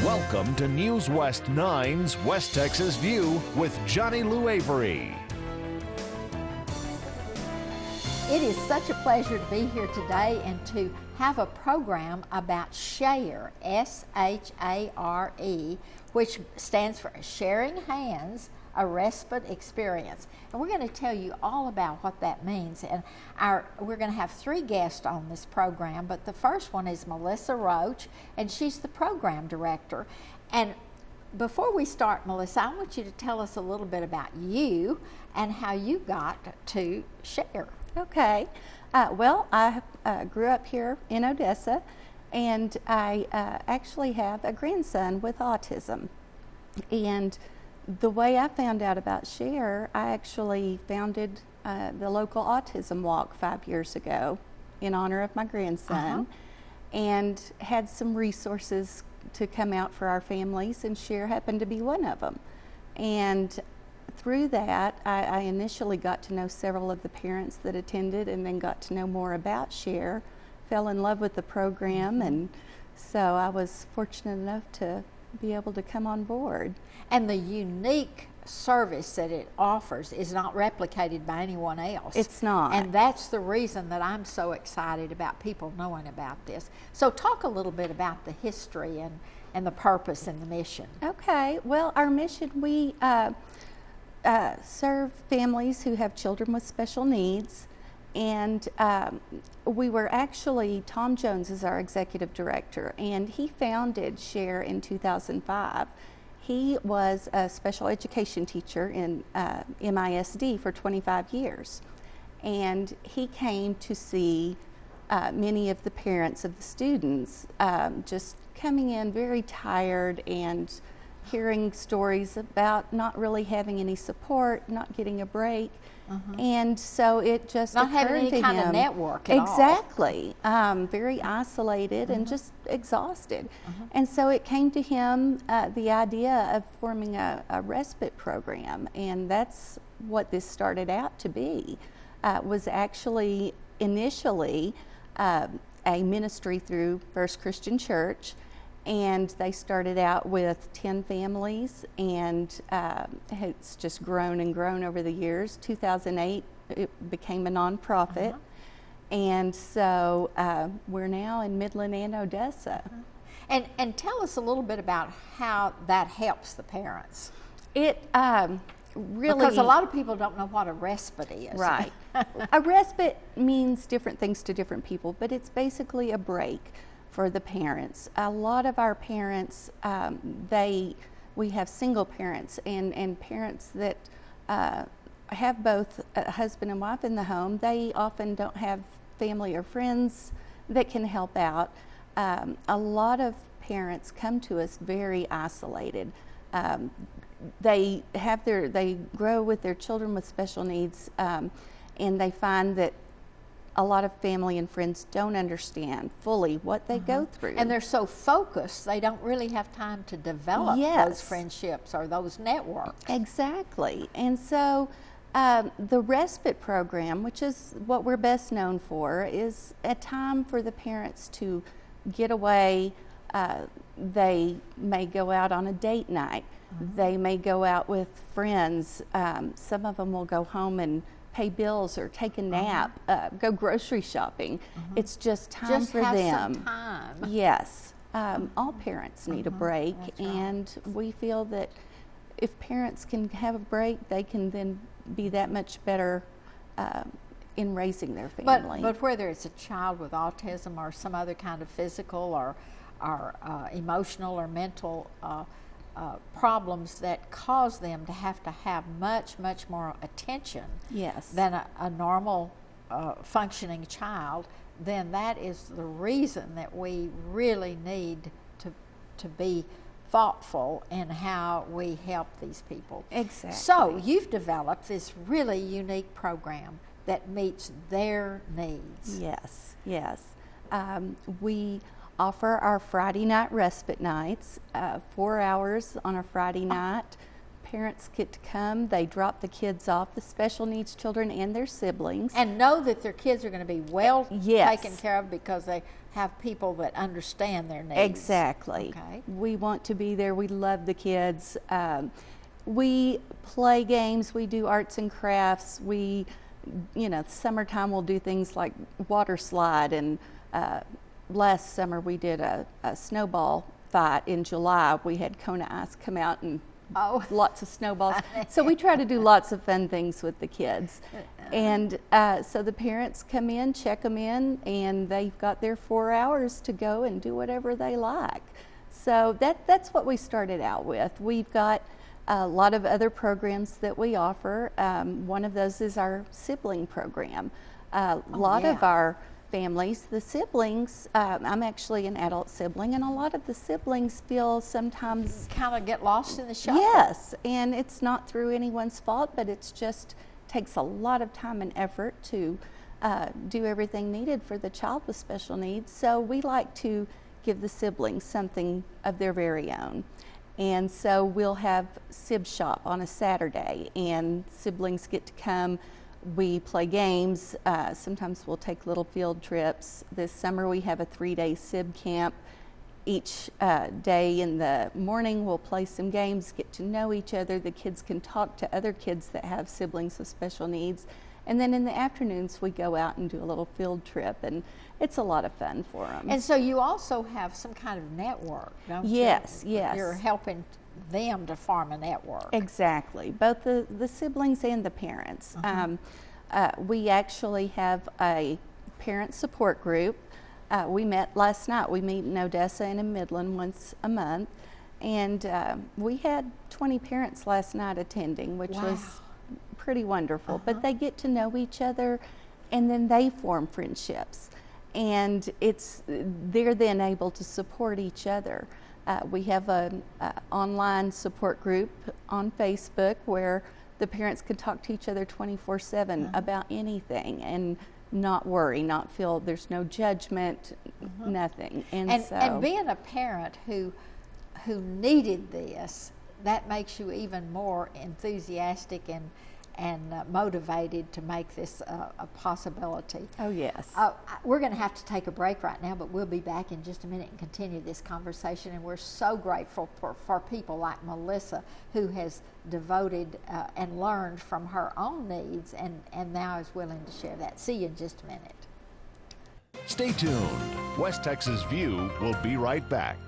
Welcome to News West 9's West Texas View with Johnny Lou Avery. It is such a pleasure to be here today and to have a program about S.H.A.R.E, S-H-A-R-E, which stands for Sharing Hands, a Respite Experience. And we're going to tell you all about what that means. And we're going to have 3 guests on this program, but the first one is Melissa Roach, and she's the program director. And before we start, Melissa, I want you to tell us a little bit about you and how you got to S.H.A.R.E. Okay. Well, I grew up here in Odessa, and I actually have a grandson with autism. And the way I found out about S.H.A.R.E, I actually founded the local autism walk 5 years ago in honor of my grandson, and had some resources to come out for our families, and S.H.A.R.E happened to be one of them. And through that, I initially got to know several of the parents that attended, and then got to know more about S.H.A.R.E, fell in love with the program, and so I was fortunate enough to be able to come on board. And the unique service that it offers is not replicated by anyone else. It's not. And that's the reason that I'm so excited about people knowing about this. So talk a little bit about the history and the purpose and the mission. Okay, well, our mission, we serve families who have children with special needs, and we were actually, Tom Jones is our executive director, and he founded S.H.A.R.E in 2005. He was a special education teacher in MISD for 25 years, and he came to see many of the parents of the students just coming in very tired and hearing stories about not really having any support, not getting a break. And so it just not occurred having any to kind him, of network at exactly, very isolated and just exhausted. And so it came to him the idea of forming a respite program, and that's what this started out to be. Was actually initially a ministry through First Christian Church, and they started out with 10 families, and it's just grown and grown over the years. 2008, it became a nonprofit, and so we're now in Midland and Odessa. And tell us a little bit about how that helps the parents. It really... Because a lot of people don't know what a respite is. Right. A respite means different things to different people, but it's basically a break for the parents. A lot of our parents, we have single parents and parents that have both a husband and wife in the home. They often don't have family or friends that can help out. A lot of parents come to us very isolated. They grow with their children with special needs, and they find that a lot of family and friends don't understand fully what they go through. And they're so focused, they don't really have time to develop those friendships or those networks. Exactly. And so the respite program, which is what we're best known for, is a time for the parents to get away. They may go out on a date night. They may go out with friends. Some of them will go home and pay bills or take a nap, go grocery shopping. It's just time for them. Just have some time. Yes. All parents need a break, and we feel that if parents can have a break, they can then be that much better in raising their family. But whether it's a child with autism or some other kind of physical or emotional or mental problems that cause them to have much more attention than a normal functioning child, then that is the reason that we really need to be thoughtful in how we help these people. Exactly. So you've developed this really unique program that meets their needs. Yes. We offer our Friday night respite nights, 4 hours on a Friday night. parents get to come. They drop the kids off, the special needs children and their siblings. And know that their kids are going to be well Yes. taken care of because they have people that understand their needs. Exactly. Okay. We want to be there. We love the kids. We play games. We do arts and crafts. We, summertime we'll do things like water slide. And last summer we did a snowball fight in July. We had Kona Ice come out and lots of snowballs. So we try to do lots of fun things with the kids. And so the parents come in, check them in, and they've got their 4 hours to go and do whatever they like. So that's what we started out with. We've got a lot of other programs that we offer. One of those is our sibling program. A lot of our families, the siblings, I'm actually an adult sibling, and a lot of the siblings feel sometimes kind of get lost in the shuffle. Yes, and it's not through anyone's fault, but it's just takes a lot of time and effort to do everything needed for the child with special needs. So we like to give the siblings something of their very own. And so we'll have Sib Shop on a Saturday, and siblings get to come. We play games. Sometimes we'll take little field trips. This summer we have a 3-day Sib camp. Each day in the morning we'll play some games, get to know each other. The kids can talk to other kids that have siblings with special needs. And then in the afternoons we go out and do a little field trip, and it's a lot of fun for them. And so you also have some kind of network, don't you? Yes, yes. You're helping them to form a network. Exactly, both the siblings and the parents. We actually have a parent support group. We met last night. We meet in Odessa and in Midland once a month, and we had 20 parents last night attending, which was pretty wonderful. But they get to know each other, and then they form friendships, and they're then able to support each other. We have an online support group on Facebook where the parents can talk to each other 24/7 about anything and not worry, not feel there's no judgment, nothing. And being a parent who needed this, that makes you even more enthusiastic and motivated to make this a possibility. Oh, yes. We're going to have to take a break right now, but we'll be back in just a minute and continue this conversation. And we're so grateful for people like Melissa, who has devoted and learned from her own needs and now is willing to share that. See you in just a minute. Stay tuned. West Texas View will be right back.